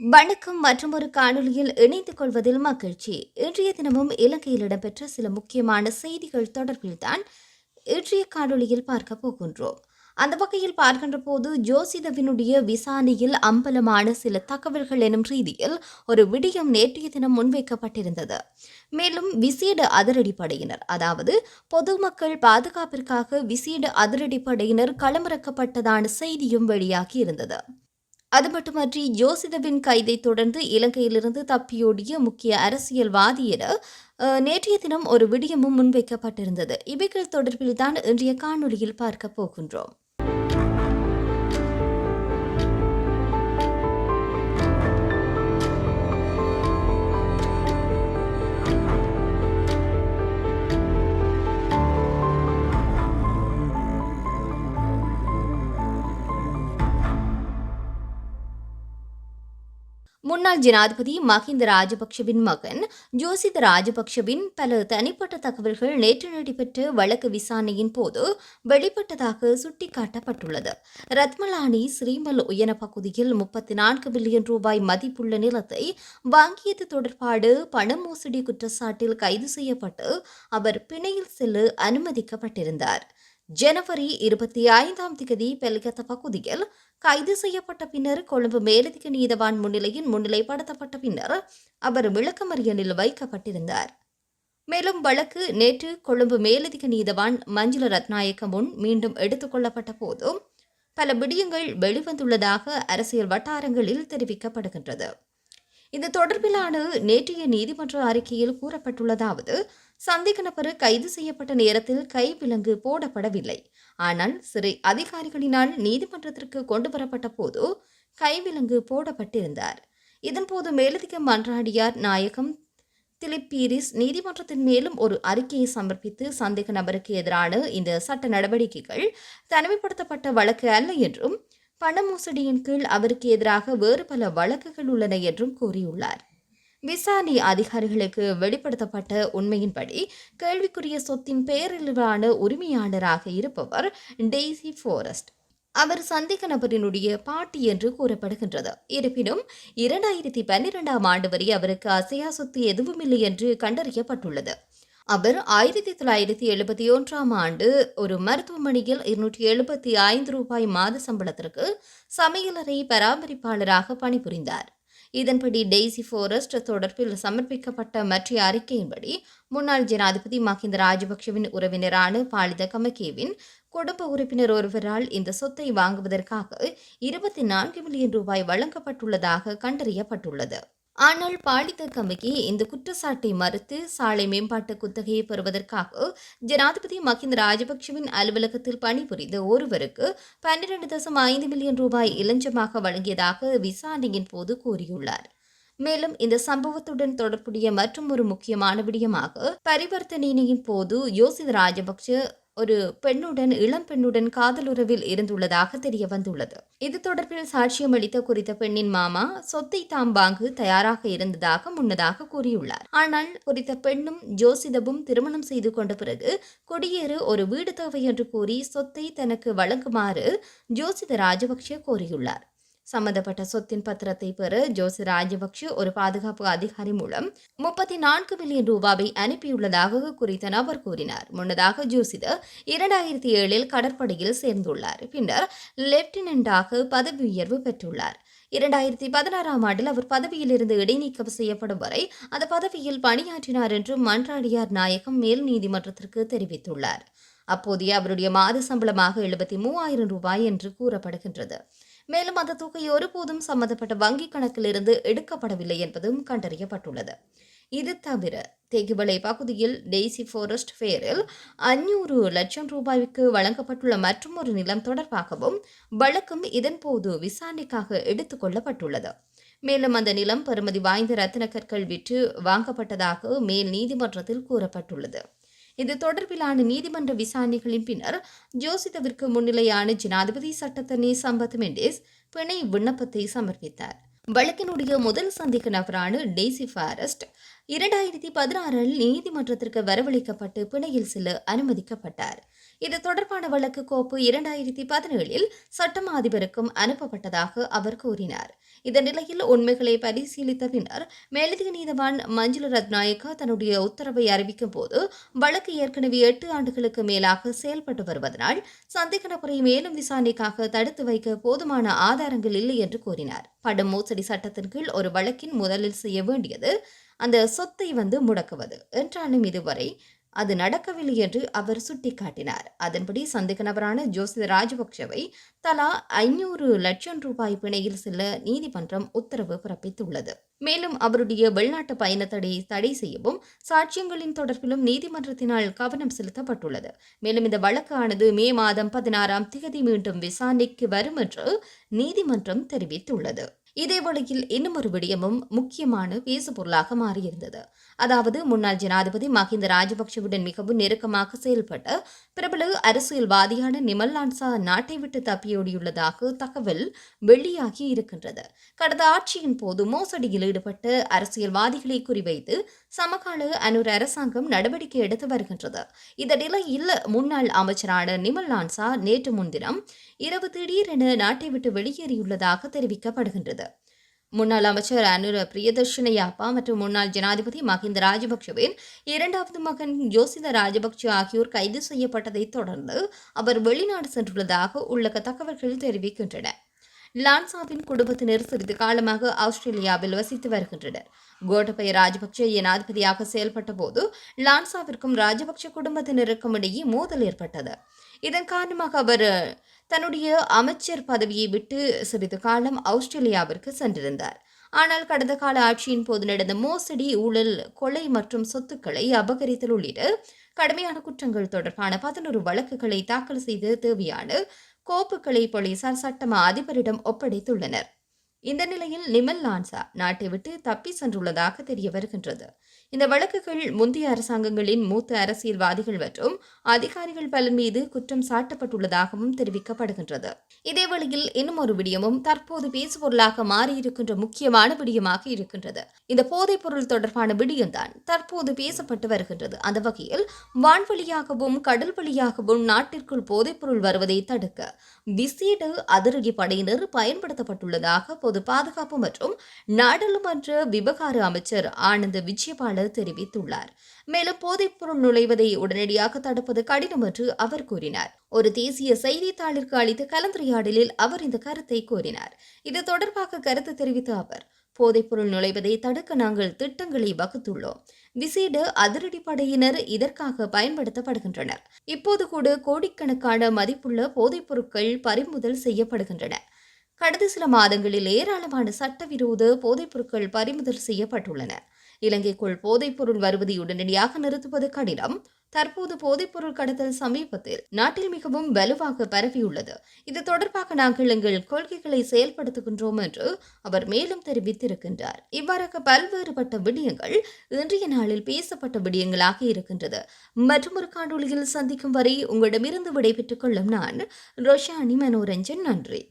வணக்கம். மற்றொரு காணொலியில் இணைந்து கொள்வதில் மகிழ்ச்சி. இன்றைய தினமும் இலங்கையில் இடம்பெற்ற சில முக்கியமான செய்திகள் தொடர்பில்தான் இன்றைய காணொலியில் பார்க்க போகின்றோம். அந்த வகையில் பார்க்கின்ற போது ஜோசிதவினுடைய விசாரணையில் அம்பலமான சில தகவல்கள் எனும் ரீதியில் ஒரு விடயம் நேற்றைய தினம் முன்வைக்கப்பட்டிருந்தது. மேலும் விசேட அதிரடிப்படையினர், அதாவது பொதுமக்கள் பாதுகாப்பிற்காக விசேட அதிரடிப்படையினர் களமிறக்கப்பட்டதான செய்தியும் வெளியாகி இருந்தது. அது மட்டுமன்றி ஜோசிதவின் கைதை தொடர்ந்து இலங்கையிலிருந்து தப்பியோடிய முக்கிய அரசியல்வாதி என நேற்றைய தினம் ஒரு விடயமும் முன்வைக்கப்பட்டிருந்தது. இவைகள் தொடர்பில்தான் இன்றைய காணொலியில் பார்க்க போகின்றோம். முன்னாள் ஜனாதிபதி மஹிந்த ராஜபக்ஷவின் மகன் ஜோசித ராஜபக்ஷவின் பல தனிப்பட்ட தகவல்கள் நேற்று நடைபெற்ற வழக்கு விசாரணையின் போது வெளிப்பட்டதாக சுட்டிக்காட்டப்பட்டுள்ளது. ரத்மலானி ஸ்ரீமல் உயன பகுதியில் 34 பில்லியன் ரூபாய் மதிப்புள்ள நிலத்தை வாங்கியது தொடர்பான பண மோசடி குற்றச்சாட்டில் கைது செய்யப்பட்டு அவர் பிணையில் செல்ல அனுமதிக்கப்பட்டிருந்தார். ஜனவரி 25ஆம் தேதி பெல்கத்த பகுதியில் கைது செய்யப்பட்ட பின்னர் கொழும்பு மேலதிக நீதவான் முன்னிலையில் முன்னிலைப்படுத்தப்பட்ட பின்னர் அவர் விளக்கமறியலில் வைக்கப்பட்டிருந்தார். மேலும் வழக்கு நேற்று கொழும்பு மேலதிக நீதவான் மஞ்சுள ரத்நாயக்க முன் மீண்டும் எடுத்துக் கொள்ளப்பட்ட போது பல விடயங்கள் வெளிவந்துள்ளதாக அரசியல் வட்டாரங்களில் தெரிவிக்கப்படுகின்றது. இந்த தொடர்பிலான நேற்றைய நீதிமன்ற அறிக்கையில் கூறப்பட்டுள்ளதாவது, சந்தேக நபர் கைது செய்யப்பட்ட நேரத்தில் கைவிலங்கு போடப்படவில்லை. ஆனால் சிறை அதிகாரிகளினால் நீதிமன்றத்திற்கு கொண்டுவரப்பட்ட போது கைவிலங்கு போடப்பட்டிருந்தார். இதன்போது மேலதிக மன்றாடியார் நாயகம் திலிப் பீரிஸ் நீதிமன்றத்தின் மேலும் ஒரு அறிக்கையை சமர்ப்பித்து சந்தேக நபருக்கு எதிரான இந்த சட்ட நடவடிக்கைகள் தனிமைப்படுத்தப்பட்ட வழக்கு அல்ல என்றும் பண மோசடியின் கீழ் அவருக்கு எதிராக வேறு பல வழக்குகள் உள்ளன என்றும் கூறியுள்ளார். விசாரணை அதிகாரிகளுக்கு வெளிப்படுத்தப்பட்ட உண்மையின்படி கேள்விக்குரிய சொத்தின் பேரளவிலான உரிமையாளராக இருப்பவர் டெய்சி ஃபாரஸ்ட். அவர் சந்தேக நபரினுடைய பாட்டி என்று கூறப்படுகின்றது. இருப்பினும் 2012ஆம் ஆண்டு வரை அவருக்கு அசையா சொத்து எதுவுமில்லை என்று கண்டறியப்பட்டுள்ளது. அவர் 1971ஆம் ஆண்டு ஒரு மருத்துவமனையில் 275 ரூபாய் மாத சம்பளத்திற்கு சமையலறை பராமரிப்பாளராக பணிபுரிந்தார். இதன்படி டெய்சி ஃபாரஸ்ட் தொடர்பில் சமர்ப்பிக்கப்பட்ட மற்ற அறிக்கையின்படி முன்னாள் ஜனாதிபதி மஹிந்த ராஜபக்ஷவின் உறவினரான பாலித கமகேவின் குடும்ப உறுப்பினர் ஒருவரால் இந்த சொத்தை வாங்குவதற்காக 24 மில்லியன் ரூபாய் வழங்கப்பட்டுள்ளதாக கண்டறியப்பட்டுள்ளது. ஆனால் பாலித கமகே இந்த குற்றச்சாட்டை மறுத்து சாலை மேம்பாட்டு குத்தகையை பெறுவதற்காக ஜனாதிபதி மஹிந்த ராஜபக்ஷவின் அலுவலகத்தில் பணிபுரிந்த ஒருவருக்கு 12.5 மில்லியன் ரூபாய் இலஞ்சமாக வழங்கியதாக விசாரணையின் போது கூறியுள்ளார். மேலும் இந்த சம்பவத்துடன் தொடர்புடைய மற்றும் ஒரு முக்கியமான விடயமாக பரிவர்த்தனையின் போது யோசித ராஜபக்ஷ ஒரு இளம் பெண்ணுடன் காதலுறவில் இருந்துள்ளதாக தெரிய வந்துள்ளது. இது தொடர்பில் சாட்சியம் அளித்த குறித்த பெண்ணின் மாமா சொத்தை தாம் வாங்க தயாராக இருந்ததாக முன்னதாக கூறியுள்ளார். ஆனால் குறித்த பெண்ணும் ஜோசிதவும் திருமணம் செய்து கொண்ட பிறகு குடியேற ஒரு வீடு தேவை என்று கூறி சொத்தை தனக்கு வழங்குமாறு ஜோசித ராஜபக்ஷ கோரியுள்ளார். சம்பந்தப்பட்ட சொத்தின் பத்திரத்தை பெற ஜோசி ராஜபக்ஷ ஒரு பாதுகாப்பு அதிகாரி மூலம் 34 மில்லியன் ரூபாவை அனுப்பியுள்ளதாக குறித்த நபர் கூறினார். முன்னதாக ஜோசித 2007இல் கடற்படையில் சேர்ந்துள்ளார். பின்னர் லெப்டினன்டாக பதவி உயர்வு பெற்றுள்ளார். 2016ஆம் ஆண்டில் அவர் பதவியிலிருந்து இடைநீக்கம் செய்யப்படும் வரை அந்த பதவியில் பணியாற்றினார் என்று மன்றாடியார் நாயகம் மேல் நீதிமன்றத்திற்கு தெரிவித்துள்ளார். அப்போதைய அவருடைய மாத சம்பளமாக 73,000 ரூபாய் என்று கூறப்படுகின்றது. மேலும் அந்த தொகை ஒருபோதும் சம்பந்தப்பட்ட வங்கிக் கணக்கிலிருந்து எடுக்கப்படவில்லை என்பதும் கண்டறியப்பட்டுள்ளது. இது தவிர தேகிவளை பகுதியில் டெய்சி ஃபாரஸ்ட் ஃபேரில் 500 லட்சம் ரூபாய்க்கு வழங்கப்பட்டுள்ள மற்றொரு நிலம் தொடர்பாகவும் வழக்கும் இதன்போது விசாரணைக்காக எடுத்துக் கொள்ளப்பட்டுள்ளது. மேலும் அந்த நிலம் பெறுமதி வாய்ந்த ரத்தின கற்கள் விற்று வாங்கப்பட்டதாக மேல் நீதிமன்றத்தில் கூறப்பட்டுள்ளது. இது தொடர்பிலான நீதிமன்ற விசாரணைகளின் பின்னர் ஜோசிதவிற்கு முன்னிலையான ஜனாதிபதி சட்டத்தரணி சம்பத் மெண்டேஸ் பிணை விண்ணப்பத்தை சமர்ப்பித்தார். வழக்கினுடைய முதல் சந்தேக நபரான டெய்சி ஃபாரஸ்ட் 2016இல் நீதிமன்றத்திற்கு வரவழைக்கப்பட்டு பிணையில் செல்ல அனுமதிக்கப்பட்டார். இது தொடர்பான வழக்கு கோப்பு 2017 சட்டமா அதிபருக்கும் அனுப்பப்பட்டதாக அவர் கூறினார். இந்த நிலையில் உண்மைகளை பரிசீலித்த பின்னர் மேலதிக நீதவான் மஞ்சுள ரத்நாயக்கா தன்னுடைய உத்தரவை அறிவிக்கும் போது வழக்கு ஏற்கனவே 8 ஆண்டுகளுக்கு மேலாக செயல்பட்டு வருவதனால் சந்தேக நபரை மேலும் விசாரணைக்காக தடுத்து வைக்க போதுமான ஆதாரங்கள் இல்லை என்று கூறினார். பண மோசடி சட்டத்தின் கீழ் ஒரு வழக்கின் முதலில் செய்ய வேண்டியது அந்த சொத்தை முடக்குவது என்றாலும் இதுவரை அது நடக்கவில்லை என்று அவர் சுட்டிக்காட்டினார். அதன்படி சந்தேக நபரான ஜோசித ராஜபக்சவை தலா 500 லட்சம் ரூபாய் பிணையில் செல்ல நீதிமன்றம் உத்தரவு பிறப்பித்துள்ளது. மேலும் அவருடைய வெளிநாட்டு பயண தடை செய்யவும் சாட்சியங்களின் தொடர்பிலும் நீதிமன்றத்தினால் கவனம் செலுத்தப்பட்டுள்ளது. மேலும் இந்த வழக்கானது மே மாதம் 16ஆம் தேதி மீண்டும் விசாரணைக்கு வரும் என்று நீதிமன்றம் தெரிவித்துள்ளது. இதேவேளையில் இன்னும் ஒரு விடயமும் முக்கியமான பேசுபொருளாக மாறியிருந்தது. அதாவது முன்னாள் ஜனாதிபதி மஹிந்த ராஜபக்சவுடன் மிகவும் நெருக்கமாக செயல்பட்ட பிரபல அரசியல்வாதியான நிமல் லான்சா நாட்டை விட்டு தப்பியோடியுள்ளதாக தகவல் வெளியாகி இருக்கின்றது. கடந்த ஆட்சியின் போது மோசடியில் ஈடுபட்ட அரசியல்வாதிகளை குறிவைத்து சமகால அனுர் அரசாங்கம் நடவடிக்கை எடுத்து வருகின்றது. இந்த நிலையில் முன்னாள் அமைச்சரான நிமல் லான்சா நேற்று முன்தினம் இரவு திடீரென நாட்டை விட்டு வெளியேறியுள்ளதாக தெரிவிக்கப்படுகின்றது. முன்னாள் அமைச்சர் அனுர பிரியதர்ஷனயாப்பா மற்றும் முன்னாள் ஜனாதிபதி மஹிந்த ராஜபக்சவின் இரண்டாவது மகன் ஜோசித ராஜபக்ச ஆகியோர் கைது செய்யப்பட்டதைத் தொடர்ந்து அவர் வெளிநாடு சென்றுள்ளதாக உள்ளக தகவல்கள் தெரிவிக்கின்றன. லான்சாவின் குடும்பத்தினர் சிறிது காலமாக ஆஸ்திரேலியாவில் வசித்து வருகின்றனர். கோட்டபய ராஜபக்ச ஜனாதிபதியாக செயல்பட்ட போது லான்சாவிற்கும் ராஜபக்ச குடும்பத்தினருக்கும் இடையே மோதல் ஏற்பட்டது. இதன் காரணமாக அவர் தன்னுடைய அமைச்சர் பதவியை விட்டு சிறிது காலம் ஆஸ்திரேலியாவிற்கு சென்றிருந்தார். ஆனால் கடந்த கால ஆட்சியின் போது நடந்த மோசடி, ஊழல், கொலை மற்றும் சொத்துக்களை அபகரித்தல் உள்ளிட்ட கடுமையான குற்றங்கள் தொடர்பான 11 வழக்குகளை தாக்கல் செய்து தேவையான கோப்புகளை போலீசார் சட்டமா அதிபரிடம் ஒப்படைத்துள்ளனர். இந்த நிலையில் நிமல் லான்சா நாட்டை விட்டு தப்பி சென்றுள்ளதாக தெரிய வருகின்றது. இந்த வழக்குகள் முந்தைய அரசாங்கங்களின் மூத்த அரசியல்வாதிகள் மற்றும் அதிகாரிகள் பலர் மீது குற்றம் சாட்டப்பட்டுள்ளதாகவும் தெரிவிக்கப்படுகின்றது. இதேவேளையில் இன்னும் ஒரு விடயமும் தற்போது பேசுபொருளாக மாறியிருக்கின்ற முக்கியமான விடயமாக இருக்கின்றது. இந்த போதைப் பொருள் தொடர்பான விடயம்தான் தற்போது பேசப்பட்டு வருகின்றது. அந்த வகையில் வான்வழியாகவும் கடல் வழியாகவும் நாட்டிற்குள் போதைப் பொருள் வருவதை தடுக்க விசேட அதிரடி படையினர் பயன்படுத்தப்பட்டுள்ளதாக பொது பாதுகாப்பு மற்றும் நாடாளுமன்ற விவகார அமைச்சர் ஆனந்த் விஜயபால தெரிவித்துள்ளார். மேலும் போதைப்பொருள் நுழைவதை உடனடியாக தடுப்பது கடினம் என்று அவர் கூறினார். ஒரு தேசிய செய்தித்தாளிற்கு அளித்த கலந்துரையாடலில் அவர் இந்த கருத்தை கூறினார். இது தொடர்பாக கருத்து தெரிவித்த அவர், போதைப்பொருள் நுழைவதை தடுக்க நாங்கள் திட்டங்களை வகுத்துள்ளோம். விசேட அதிரடிப்படையினர் இதற்காக பயன்படுத்தப்படுகின்றனர். இப்போது கூட கோடிக்கணக்கான மதிப்புள்ள போதைப் பொருட்கள் பறிமுதல் செய்யப்படுகின்றன. கடந்த சில மாதங்களில் ஏராளமான சட்டவிரோத போதைப் பொருட்கள் பறிமுதல் செய்யப்பட்டுள்ளன. இலங்கைக்குள் போதைப்பொருள் வருவதை உடனடியாக நிறுத்துவது கடினம். தற்போது போதைப்பொருள் கடத்தல் சமீபத்தில் நாட்டில் மிகவும் வலுவாக பரவியுள்ளது. இது தொடர்பாக நாங்கள் எங்கள் கொள்கைகளை செயல்படுத்துகின்றோம் என்று அவர் மேலும் தெரிவித்திருக்கின்றார். இவ்வாறாக பல்வேறுபட்ட விடயங்கள் இன்றைய நாளில் பேசப்பட்ட விடயங்களாக இருக்கின்றது. மற்றொரு காணொளியில் சந்திக்கும் வரை உங்களிடமிருந்து விடைபெற்றுக் கொள்ளும் நான் ரோஷானி மனோரஞ்சன். நன்றி.